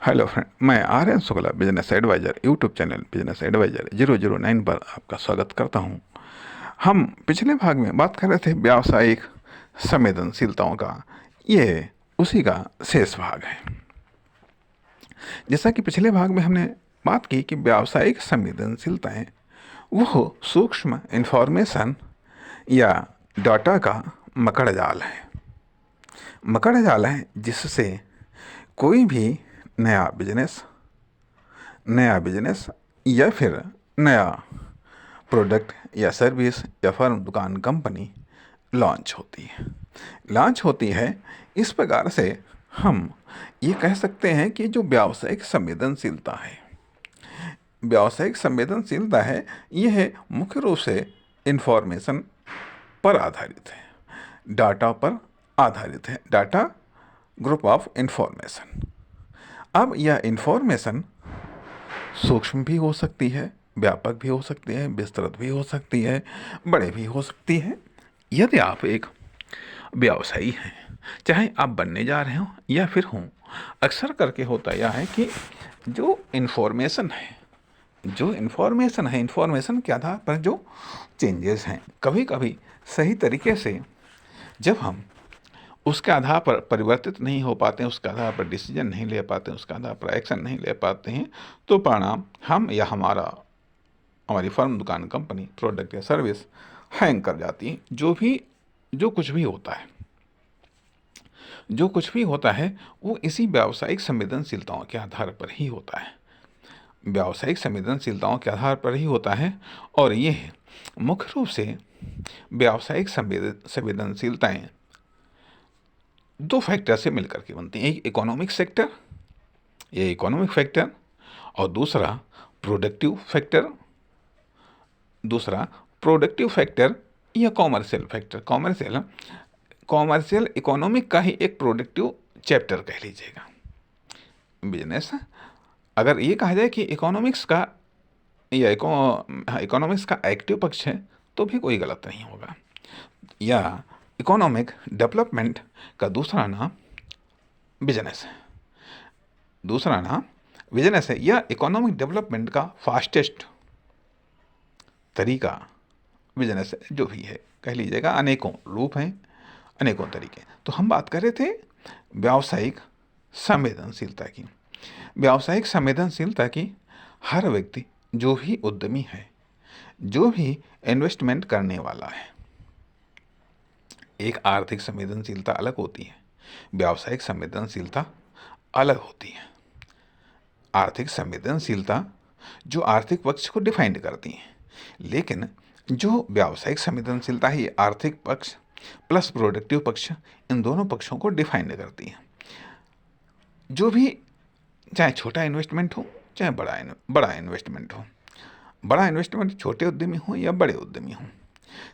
Hello friend, मैं Aryan Shukla business advisor YouTube channel business advisor 009 पर आपका स्वागत करता हूं। हम पिछले भाग में बात कर रहे थे व्यावसायिक संवेदनशीलताओं का। ये उसी का शेष भाग है। जैसा कि पिछले भाग में हमने बात की कि व्यावसायिक संवेदनशीलताएं वो सूक्ष्म इंफॉर्मेशन या डाटा का मकड़ जाल है। मकड़ जाल है जिससे कोई भी नया बिजनेस या फिर नया प्रोडक्ट या सर्विस या फर्म दुकान कंपनी लॉन्च होती है। इस प्रकार से हम ये कह सकते हैं कि जो व्यावसायिक संवेदनशीलता है यह मुख्य रूप से इंफॉर्मेशन पर आधारित है, डाटा पर आधारित है, डाटा ग्रुप ऑफ इंफॉर्मेशन। अब यह इंफॉर्मेशन सूक्ष्म भी हो सकती है, व्यापक भी हो सकती है, विस्तृत भी हो सकती है, बड़े भी हो सकती है। यदि आप एक व्यवसायी हैं, चाहे आप बनने जा रहे हो या फिर हों, अक्सर करके होता यह है कि जो इन्फॉर्मेशन के आधार पर जो चेंजेस हैं, कभी कभी सही तरीके से जब हम उसके आधार पर परिवर्तित नहीं हो पाते हैं, उसके आधार पर डिसीजन नहीं ले पाते हैं, उसके आधार पर एक्शन नहीं ले पाते हैं, तो परिणाम हम या हमारी फर्म दुकान कंपनी प्रोडक्ट या सर्विस हैंग कर जाती है। जो कुछ भी होता है वो इसी व्यावसायिक संवेदनशीलताओं के आधार पर ही होता है। और ये मुख्य रूप से व्यावसायिक संवेदनशीलताएं दो फैक्टर से मिलकर के बनती हैं। एक इकोनॉमिक फैक्टर और दूसरा प्रोडक्टिव फैक्टर या कॉमर्शियल फैक्टर। कॉमर्शियल इकोनॉमिक का ही एक प्रोडक्टिव चैप्टर कह लीजिएगा। बिजनेस, अगर ये कहा जाए कि इकोनॉमिक्स का एक्टिव पक्ष है तो भी कोई गलत नहीं होगा। या इकोनॉमिक डेवलपमेंट का दूसरा नाम बिजनेस है। या इकोनॉमिक डेवलपमेंट का फास्टेस्ट तरीका बिजनेस है। जो भी है कह लीजिएगा, अनेकों रूप हैं, अनेकों तरीके। तो हम बात कर रहे थे व्यावसायिक संवेदनशीलता की। हर व्यक्ति, जो भी उद्यमी है, जो भी इन्वेस्टमेंट करने वाला है, एक आर्थिक संवेदनशीलता अलग होती है, व्यावसायिक संवेदनशीलता अलग होती है। आर्थिक संवेदनशीलता जो आर्थिक पक्ष को डिफाइन करती है, लेकिन जो व्यावसायिक संवेदनशीलता है ये आर्थिक पक्ष प्लस प्रोडक्टिव पक्ष, इन दोनों पक्षों को डिफाइन करती है। जो भी, चाहे छोटा इन्वेस्टमेंट हो चाहे बड़ा इन्वेस्टमेंट छोटे उद्यमी हो या बड़े उद्यमी हो,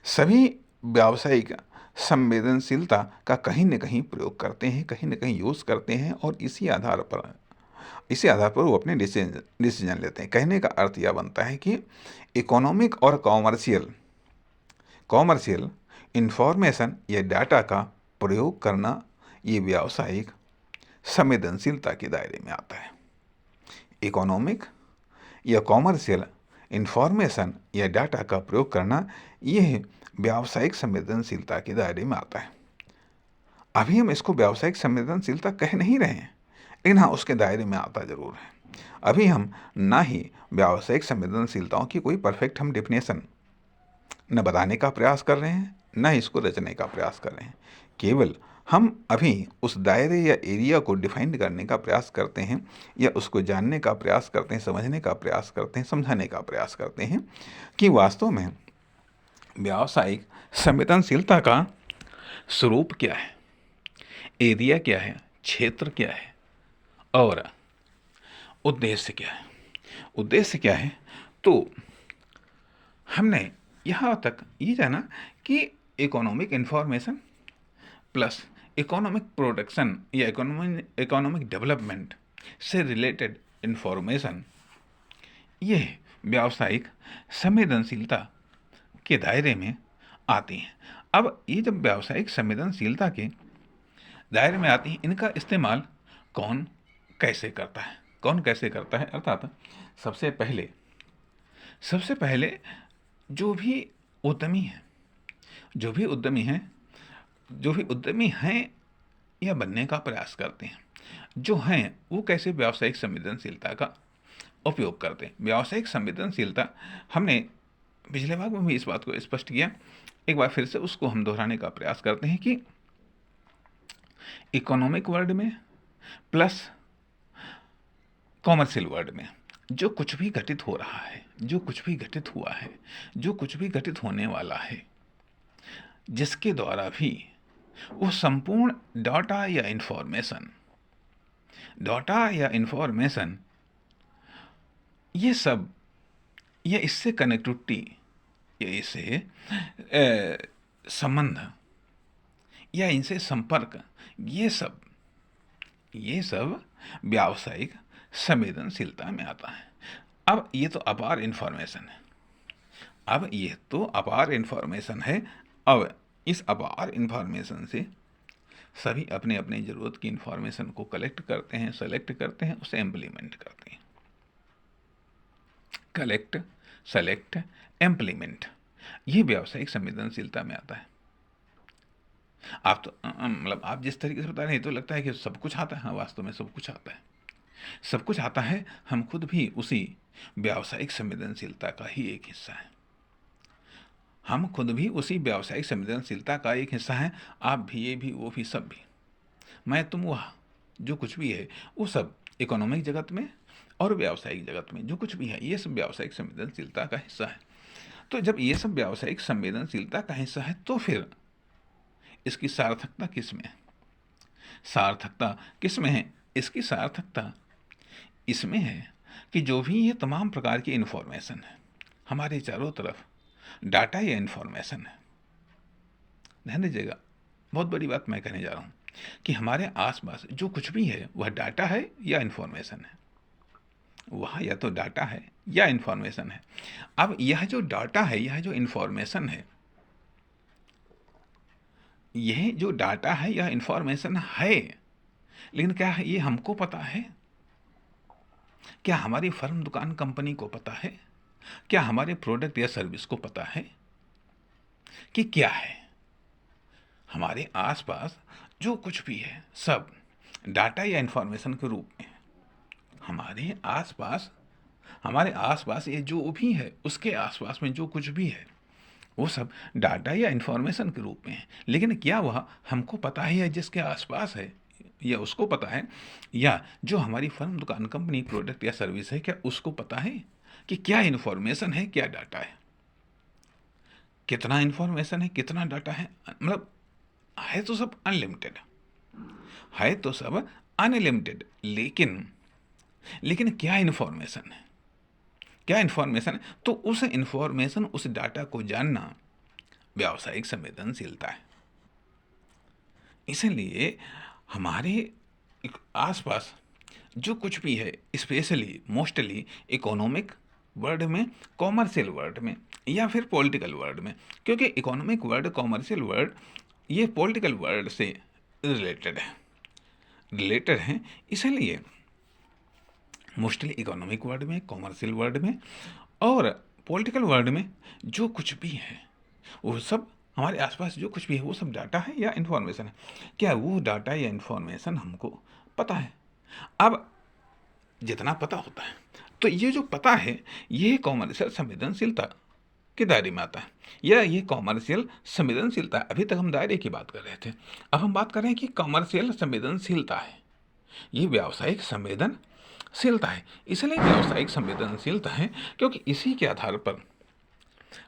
सभी व्यावसायिक संवेदनशीलता का कहीं न कहीं प्रयोग करते हैं, कहीं न कहीं यूज़ करते हैं, और इसी आधार पर वो अपने डिसीजन लेते हैं। कहने का अर्थ यह बनता है कि इकोनॉमिक और कॉमर्शियल इंफॉर्मेशन या डाटा का प्रयोग करना ये व्यावसायिक संवेदनशीलता के दायरे में आता है। इकोनॉमिक या कॉमर्शियल इंफॉर्मेशन या डाटा का प्रयोग करना यह व्यावसायिक संवेदनशीलता के दायरे में आता है। अभी हम इसको व्यावसायिक संवेदनशीलता कह नहीं रहे हैं, लेकिन हाँ, उसके दायरे में आता जरूर है। अभी हम ना ही व्यावसायिक संवेदनशीलताओं की कोई परफेक्ट हम डेफिनेशन न बताने का प्रयास कर रहे हैं, न इसको रचने का प्रयास कर रहे हैं। केवल हम अभी उस दायरे या एरिया को डिफाइन करने का प्रयास करते हैं, या उसको जानने का प्रयास करते हैं, समझने का प्रयास करते हैं, समझाने का प्रयास करते हैं कि वास्तव में व्यावसायिक संवेदनशीलता का स्वरूप क्या है, एरिया क्या है, क्षेत्र क्या है, और उद्देश्य क्या है। तो हमने यहाँ तक ये जाना कि economic information plus economic production या इकोनॉमिक डेवलपमेंट से रिलेटेड इंफॉर्मेशन ये व्यावसायिक संवेदनशीलता के दायरे में आती हैं। अब ये जब व्यावसायिक संवेदनशीलता के दायरे में आती हैं, इनका इस्तेमाल कौन कैसे करता है, कौन कैसे करता है, अर्थात सबसे पहले सबसे पहले जो भी उद्यमी है जो भी उद्यमी हैं जो भी उद्यमी हैं या बनने का प्रयास करते हैं, जो हैं वो कैसे व्यावसायिक संवेदनशीलता का उपयोग करते हैं। व्यावसायिक संवेदनशीलता हमने पिछले भाग में भी इस बात को स्पष्ट किया, एक बार फिर से उसको हम दोहराने का प्रयास करते हैं कि इकोनॉमिक वर्ल्ड में प्लस कॉमर्शियल वर्ल्ड में जो कुछ भी घटित हो रहा है, जो कुछ भी घटित हुआ है, जो कुछ भी घटित होने वाला है, जिसके द्वारा भी वो संपूर्ण डाटा या इंफॉर्मेशन ये सब, ये इससे कनेक्टिविटी, ये इससे संबंध या इनसे संपर्क, ये सब व्यावसायिक संवेदनशीलता में आता है। अब ये तो अपार इन्फॉर्मेशन है, अब इस अपार इन्फॉर्मेशन से सभी अपने अपने ज़रूरत की इन्फॉर्मेशन को कलेक्ट करते हैं, सेलेक्ट करते हैं, उसे इम्प्लीमेंट करते हैं। कलेक्ट, सेलेक्ट, इम्प्लीमेंट, ये व्यावसायिक संवेदनशीलता में आता है। आप तो मतलब आप जिस तरीके से बता रहे हैं तो लगता है कि सब कुछ आता है। हाँ, वास्तव में सब कुछ आता है, सब कुछ आता है। हम खुद भी उसी व्यावसायिक संवेदनशीलता का ही एक हिस्सा है। हम खुद भी उसी व्यावसायिक संवेदनशीलता का एक हिस्सा है। आप भी, ये भी, वो भी, सब भी, मैं, तुम, वह, जो कुछ भी है वो सब इकोनॉमिक जगत में और व्यावसायिक जगत में जो कुछ भी है, ये सब व्यावसायिक संवेदनशीलता का हिस्सा है। तो जब ये सब व्यावसायिक संवेदनशीलता का हिस्सा है तो फिर इसकी सार्थकता किस में है? सार्थकता किस में है? इसकी सार्थकता इसमें है कि जो भी ये तमाम प्रकार की इन्फॉर्मेशन है हमारे चारों तरफ, डाटा या इन्फॉर्मेशन है, ध्यान दीजिएगा, बहुत बड़ी बात मैं कहने जा रहा हूँ कि हमारे आसपास जो कुछ भी है वह डाटा है या इन्फॉर्मेशन है, वह या तो डाटा है या इन्फॉर्मेशन है। अब यह जो डाटा है, यह जो इन्फॉर्मेशन है, यह जो डाटा है या इन्फॉर्मेशन है, लेकिन क्या है ये हमको पता है? क्या हमारी फर्म, दुकान, कंपनी को पता है? क्या हमारे प्रोडक्ट या सर्विस को पता है कि क्या है? हमारे आसपास जो कुछ भी है सब डाटा या इन्फॉर्मेशन के रूप में हमारे आसपास ये जो भी है, उसके आसपास में जो कुछ भी है वो सब डाटा या इन्फॉर्मेशन के रूप में है। लेकिन क्या वह हमको पता है या जिसके आसपास है या उसको पता है, या जो हमारी फर्म, दुकान, कंपनी, प्रोडक्ट या सर्विस है, क्या उसको पता है कि क्या इन्फॉर्मेशन है, क्या डाटा है, कितना इन्फॉर्मेशन है, कितना डाटा है? मतलब है तो सब अनलिमिटेड, है तो सब अनलिमिटेड, लेकिन क्या इन्फॉर्मेशन है, क्या इन्फॉर्मेशन है? तो उस इन्फॉर्मेशन, उस डाटा को जानना व्यावसायिक संवेदनशीलता है। इसलिए हमारे आसपास जो कुछ भी है, स्पेशली मोस्टली इकोनॉमिक वर्ल्ड में, कॉमर्शियल वर्ल्ड में या फिर पॉलिटिकल वर्ल्ड में, क्योंकि इकोनॉमिक वर्ल्ड, कॉमर्शियल वर्ल्ड ये पॉलिटिकल वर्ल्ड से रिलेटेड हैं। इसलिए मोस्टली इकोनॉमिक वर्ल्ड में, कॉमर्शियल वर्ल्ड में और पॉलिटिकल वर्ल्ड में जो कुछ भी है वो सब, हमारे आसपास जो कुछ भी है वो सब डाटा है या इन्फॉर्मेशन है। क्या वो डाटा या इन्फॉर्मेशन हमको पता है? अब जितना पता होता है, तो ये जो पता है ये कॉमर्शियल संवेदनशीलता के दायरे में आता है, या ये कॉमर्शियल संवेदनशीलता। अभी तक हम दायरे की बात कर रहे थे, अब हम बात कर रहे हैं कि कॉमर्शियल संवेदनशीलता है, ये व्यावसायिक संवेदनशीलता है। इसलिए व्यावसायिक संवेदनशीलता है क्योंकि इसी के आधार पर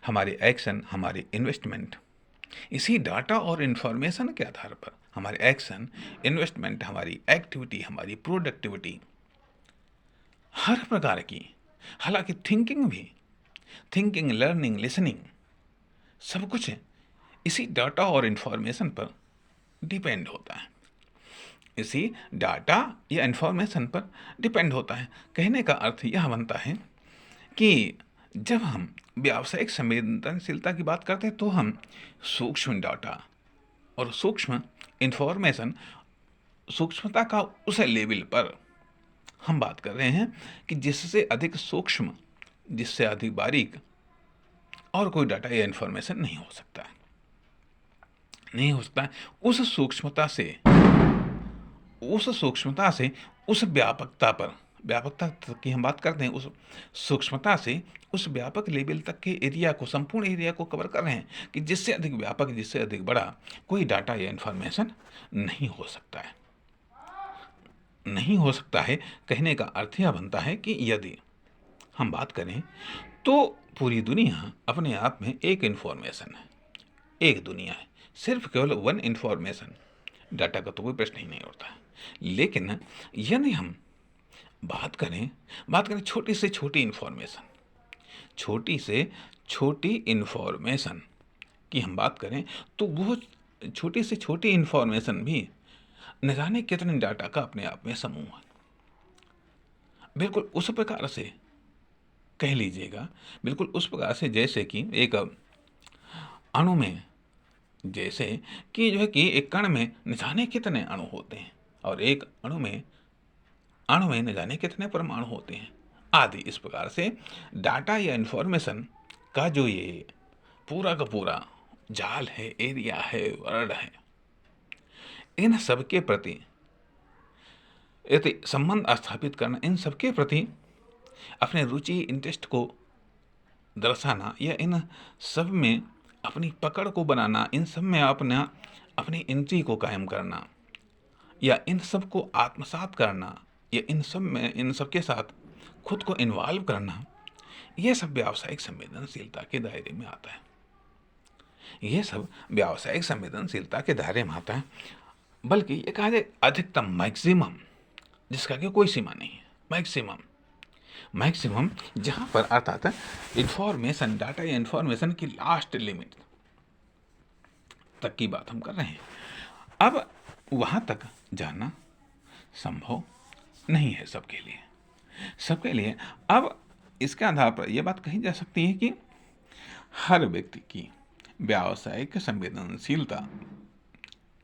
हमारे एक्शन, हमारे इन्वेस्टमेंट, इसी डाटा और इन्फॉर्मेशन के आधार पर हमारे एक्शन, इन्वेस्टमेंट, हमारी एक्टिविटी, हमारी प्रोडक्टिविटी, हर प्रकार की, हालांकि थिंकिंग, लर्निंग, लिसनिंग, सब कुछ इसी डाटा और इन्फॉर्मेशन पर डिपेंड होता है, इसी डाटा या इन्फॉर्मेशन पर डिपेंड होता है। कहने का अर्थ यह बनता है कि जब हम व्यावसायिक संवेदनशीलता की बात करते हैं तो हम सूक्ष्म डाटा और सूक्ष्म इन्फॉर्मेशन, सूक्ष्मता का उस लेवल पर हम बात कर रहे हैं कि जिससे अधिक सूक्ष्म, जिससे अधिक बारीक और कोई डाटा या इन्फॉर्मेशन नहीं हो सकता, नहीं हो सकता। उस सूक्ष्मता से, उस सूक्ष्मता से, उस व्यापकता पर, व्यापकता की हम बात करते हैं, उस सूक्ष्मता से उस व्यापक लेवल तक के एरिया को, संपूर्ण एरिया को कवर कर रहे हैं कि जिससे अधिक व्यापक, जिससे अधिक बड़ा कोई डाटा या इन्फॉर्मेशन नहीं हो सकता है, नहीं हो सकता है। कहने का अर्थ यह बनता है कि यदि हम बात करें तो पूरी दुनिया अपने आप में एक इन्फॉर्मेशन है, एक दुनिया है, सिर्फ केवल वन इन्फॉर्मेशन, डाटा का तो कोई प्रश्न ही नहीं उठता है। लेकिन यदि हम बात करें छोटी से छोटी इन्फॉर्मेशन, छोटी से छोटी इन्फॉर्मेशन की हम बात करें तो वो छोटी से छोटी इन्फॉर्मेशन भी न जाने कितने डाटा का अपने आप में समूह है। बिल्कुल उस प्रकार से कह लीजिएगा, बिल्कुल उस प्रकार से जैसे कि एक अणु में, जैसे कि जो है कि एक कण में न जाने कितने अणु होते हैं, और एक अणु में न जाने कितने परमाणु होते हैं आदि। इस प्रकार से डाटा या इन्फॉर्मेशन का जो ये पूरा का पूरा जाल है, एरिया है, वर्ड है, इन सबके प्रति यदि संबंध स्थापित करना, इन सबके प्रति अपने रुचि, इंटरेस्ट को दर्शाना, या इन सब में अपनी पकड़ को बनाना, इन सब में अपनी इंद्री को कायम करना, या इन सब को आत्मसात करना, या इन सब के साथ खुद को इन्वॉल्व करना, ये सब व्यावसायिक संवेदनशीलता के दायरे में आता है। ये सब व्यावसायिक संवेदनशीलता के दायरे में आता है। बल्कि ये कहा जाए अधिकतम, मैक्सिमम, जिसका कि कोई सीमा नहीं है, मैक्सिमम जहां पर अर्थात इंफॉर्मेशन, डाटा या इंफॉर्मेशन की लास्ट लिमिट तक की बात हम कर रहे हैं। अब वहां तक जाना संभव नहीं है सबके लिए। अब इसके आधार पर यह बात कही जा सकती है कि हर व्यक्ति की व्यावसायिक संवेदनशीलता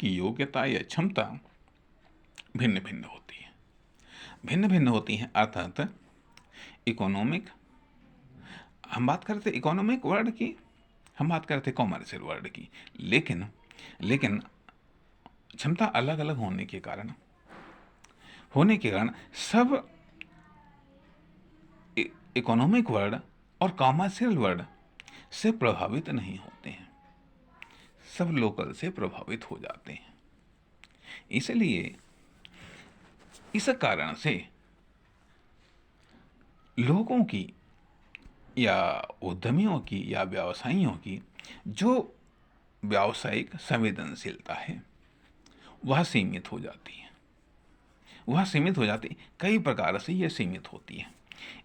की योग्यता या क्षमता भिन्न भिन्न होती है। अर्थात इकोनॉमिक, हम बात करते इकोनॉमिक वर्ड की, हम बात करते कॉमर्शियल वर्ड की, लेकिन क्षमता अलग अलग होने के कारण सब इकोनॉमिक वर्ड और कॉमर्शियल वर्ड से प्रभावित नहीं होते हैं, सब लोकल से प्रभावित हो जाते हैं। इसलिए इस कारण से लोगों की या उद्यमियों की या व्यवसायियों की जो व्यावसायिक संवेदनशीलता है वह सीमित हो जाती है। कई प्रकार से यह सीमित होती है।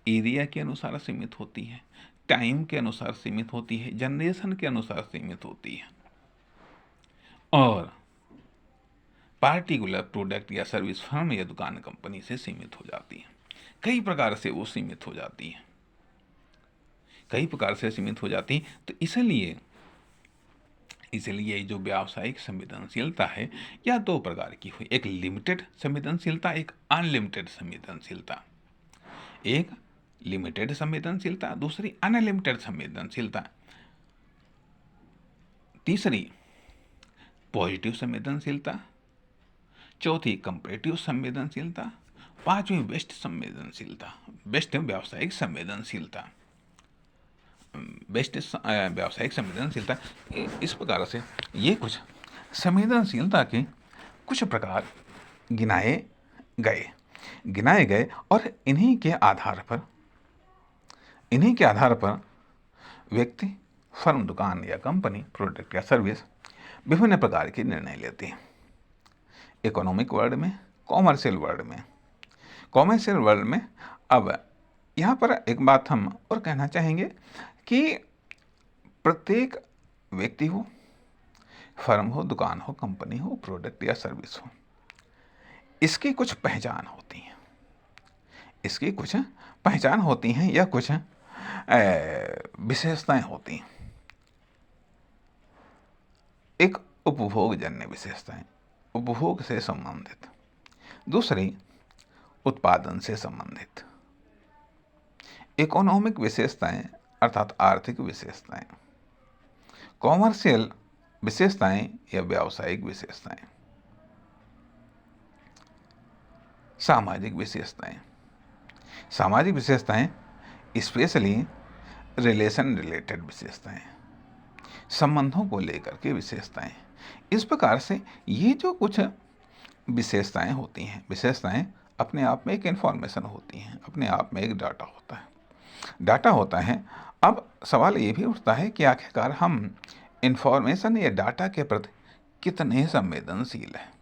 एरिया के अनुसार सीमित होती है, टाइम के अनुसार सीमित होती है, जनरेशन के अनुसार सीमित होती है, और पार्टिकुलर प्रोडक्ट या सर्विस फर्म या दुकान कंपनी से सीमित हो जाती है। कई प्रकार से वो सीमित हो जाती है, तो इसलिए जो व्यावसायिक संवेदनशीलता है यह दो प्रकार की हुई, एक लिमिटेड संवेदनशीलता, एक अनलिमिटेड संवेदनशीलता। एक लिमिटेड संवेदनशीलता, दूसरी अनलिमिटेड संवेदनशीलता, तीसरी पॉजिटिव संवेदनशीलता, चौथी कंपैरेटिव संवेदनशीलता, पांचवी बेस्ट व्यावसायिक संवेदनशीलता। इस प्रकार से ये कुछ संवेदनशीलता के कुछ प्रकार गिनाए गए और इन्हीं के आधार पर व्यक्ति, फर्म, दुकान या कंपनी, प्रोडक्ट या सर्विस विभिन्न प्रकार के निर्णय लेती है। इकोनॉमिक वर्ल्ड में, कॉमर्शियल वर्ल्ड में। अब यहाँ पर एक बात हम और कहना चाहेंगे कि प्रत्येक व्यक्ति हो, फर्म हो, दुकान हो, कंपनी हो, प्रोडक्ट या सर्विस हो, इसकी कुछ पहचान होती हैं या कुछ विशेषताएं होती हैं। एक उपभोगजन्य विशेषताएं, उपभोग से संबंधित। दूसरी उत्पादन से संबंधित। इकोनॉमिक विशेषताएं अर्थात आर्थिक विशेषताएं। कॉमर्शियल विशेषताएं या व्यावसायिक विशेषताएं। सामाजिक विशेषताएं। सामाजिक विशेषताएं स्पेशली रिलेशन रिलेटेड विशेषताएं, संबंधों को लेकर के विशेषताएं। इस प्रकार से ये जो कुछ विशेषताएं होती हैं, विशेषताएं अपने आप में एक इन्फॉर्मेशन होती हैं, अपने आप में एक डाटा होता है, डाटा होता है। अब सवाल ये भी उठता है कि आखिरकार हम इन्फॉर्मेशन या डाटा के प्रति कितने संवेदनशील हैं,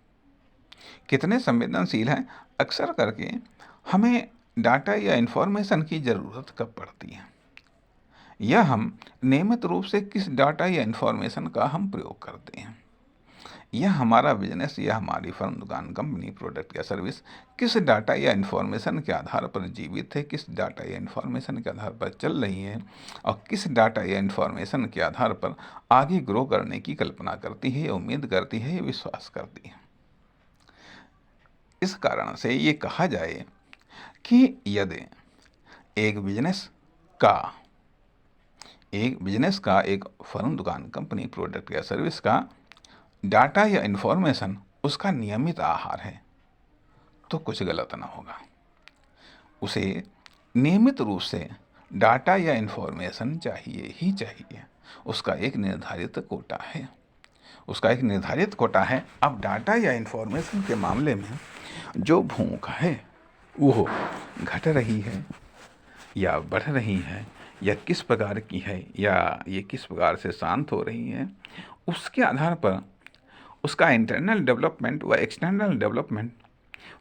कितने संवेदनशील हैं। अक्सर करके हमें डाटा या इन्फॉर्मेशन की ज़रूरत कब पड़ती है, या हम नियमित रूप से किस डाटा या इन्फॉर्मेशन का हम प्रयोग करते हैं, या हमारा बिजनेस या हमारी फर्म, दुकान, कंपनी, प्रोडक्ट या सर्विस किस डाटा या इन्फॉर्मेशन के आधार पर जीवित है, किस डाटा या इन्फॉर्मेशन के आधार पर चल रही है, और किस डाटा या इन्फॉर्मेशन के आधार पर आगे ग्रो करने की कल्पना करती है, उम्मीद करती है, विश्वास करती है। इस कारण से ये कहा जाए कि यदि एक बिजनेस का एक फर्म, दुकान, कंपनी, प्रोडक्ट या सर्विस का डाटा या इन्फॉर्मेशन उसका नियमित आहार है, तो कुछ गलत ना होगा। उसे नियमित रूप से डाटा या इन्फॉर्मेशन चाहिए ही चाहिए। उसका एक निर्धारित कोटा है, उसका एक निर्धारित कोटा है। अब डाटा या इन्फॉर्मेशन के मामले में जो भूख है वो घट रही है या बढ़ रही है, या किस प्रकार की है, या ये किस प्रकार से शांत हो रही है, उसके आधार पर उसका इंटरनल डेवलपमेंट व एक्सटर्नल डेवलपमेंट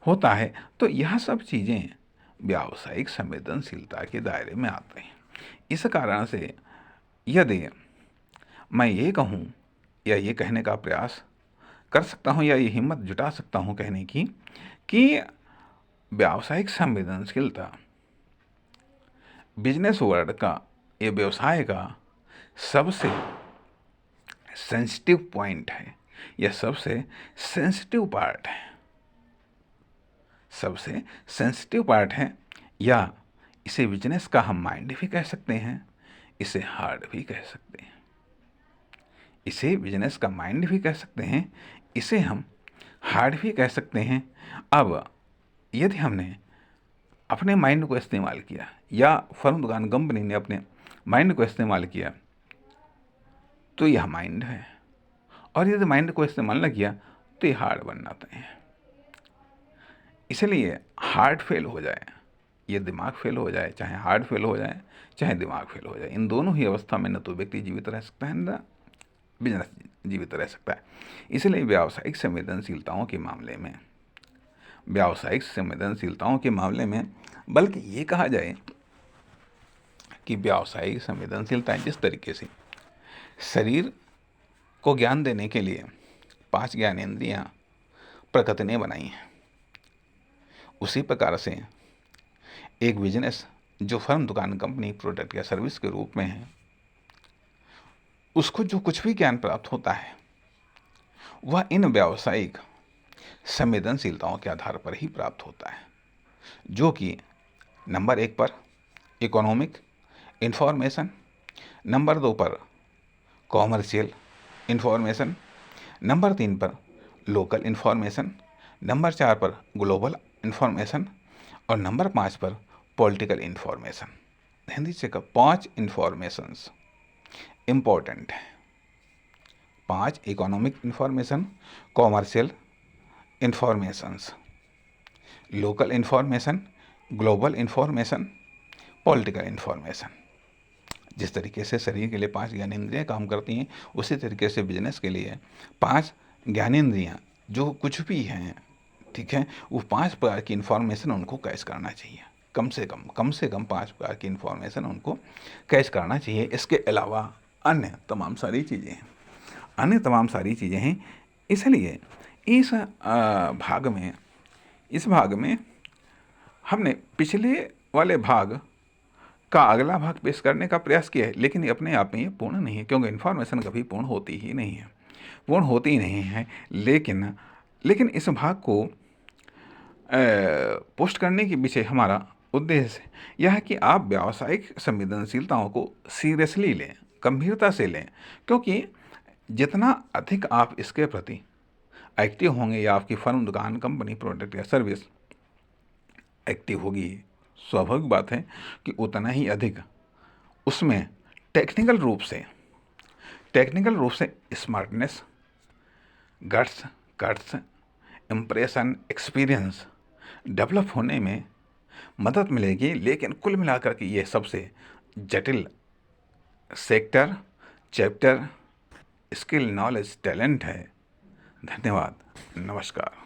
होता है। तो यह सब चीज़ें व्यावसायिक संवेदनशीलता के दायरे में आते हैं। इस कारण से यदि मैं ये कहूँ या ये कहने का प्रयास कर सकता हूँ, या ये हिम्मत जुटा सकता हूँ कहने की, कि व्यावसायिक संवेदनशीलता बिजनेस वर्ल्ड का, ये व्यवसाय का सबसे सेंसिटिव पॉइंट है, यह सबसे सेंसिटिव पार्ट है, सबसे सेंसिटिव पार्ट है। या इसे बिजनेस का हम माइंड भी कह सकते हैं, इसे हार्ट भी कह सकते हैं, इसे बिजनेस का माइंड भी कह सकते हैं, इसे हम हार्ट भी कह सकते हैं। अब यदि हमने अपने माइंड को इस्तेमाल किया, या फर्म, दुकान, कंपनी ने अपने माइंड को इस्तेमाल किया, तो यह माइंड है। और यदि माइंड को इस्तेमाल न किया तो ये हार्ट बन जाते हैं। इसलिए हार्ट फेल हो जाए, ये दिमाग फेल हो जाए, चाहे हार्ट फेल हो जाए, चाहे दिमाग फेल हो जाए, इन दोनों ही अवस्था में न तो व्यक्ति जीवित रह सकता है, न बिजनेस जीवित रह सकता है। इसलिए व्यावसायिक संवेदनशीलताओं के मामले में, बल्कि ये कहा जाए कि व्यावसायिक संवेदनशीलताएं जिस तरीके से शरीर को ज्ञान देने के लिए 5 ज्ञानेंद्रियां प्रकृति ने बनाई हैं, उसी प्रकार से एक बिजनेस जो फर्म, दुकान, कंपनी, प्रोडक्ट या सर्विस के रूप में है, उसको जो कुछ भी ज्ञान प्राप्त होता है वह इन व्यावसायिक संवेदनशीलताओं के आधार पर ही प्राप्त होता है, जो कि नंबर 1 पर इकोनॉमिक इन्फॉर्मेशन, नंबर 2 पर कॉमर्शियल इन्फॉर्मेशन, नंबर 3 पर लोकल इन्फॉर्मेशन, नंबर 4 पर ग्लोबल इन्फॉर्मेशन, और नंबर 5 पर पॉलिटिकल इन्फॉर्मेशन। हिंदी से 5 इन्फॉर्मेशंस इम्पोर्टेंट है। 5 economic information, commercial informations, local information, global information, political information. जिस तरीके से शरीर के लिए 5 ज्ञानेंद्रियाँ काम करती हैं, उसी तरीके से बिजनेस के लिए 5 ज्ञानेंद्रियाँ जो कुछ भी हैं, ठीक है, वो 5 प्रकार की इन्फॉर्मेशन उनको कैच करना चाहिए। कम से कम 5 प्रकार की इन्फॉर्मेशन उनको कैच करना चाहिए। इसके अलावा अन्य तमाम सारी चीज़ें हैं। इसलिए इस भाग में हमने पिछले वाले भाग का अगला भाग पेश करने का प्रयास किया है, लेकिन ये अपने आप में ये पूर्ण नहीं है, क्योंकि इन्फॉर्मेशन कभी पूर्ण होती ही नहीं है। लेकिन इस भाग को पोस्ट करने के पीछे हमारा उद्देश्य यह है कि आप व्यावसायिक संवेदनशीलताओं को सीरियसली लें, गंभीरता से लें, क्योंकि जितना अधिक आप इसके प्रति एक्टिव होंगे या आपकी फर्म, दुकान, कंपनी, प्रोडक्ट या सर्विस एक्टिव होगी, स्वाभाविक बात है कि उतना ही अधिक उसमें टेक्निकल रूप से smartness, guts, impression, experience develop होने में मदद मिलेगी। लेकिन कुल मिलाकर के ये सबसे जटिल sector, chapter, skill, knowledge, talent है। धन्यवाद, नमस्कार।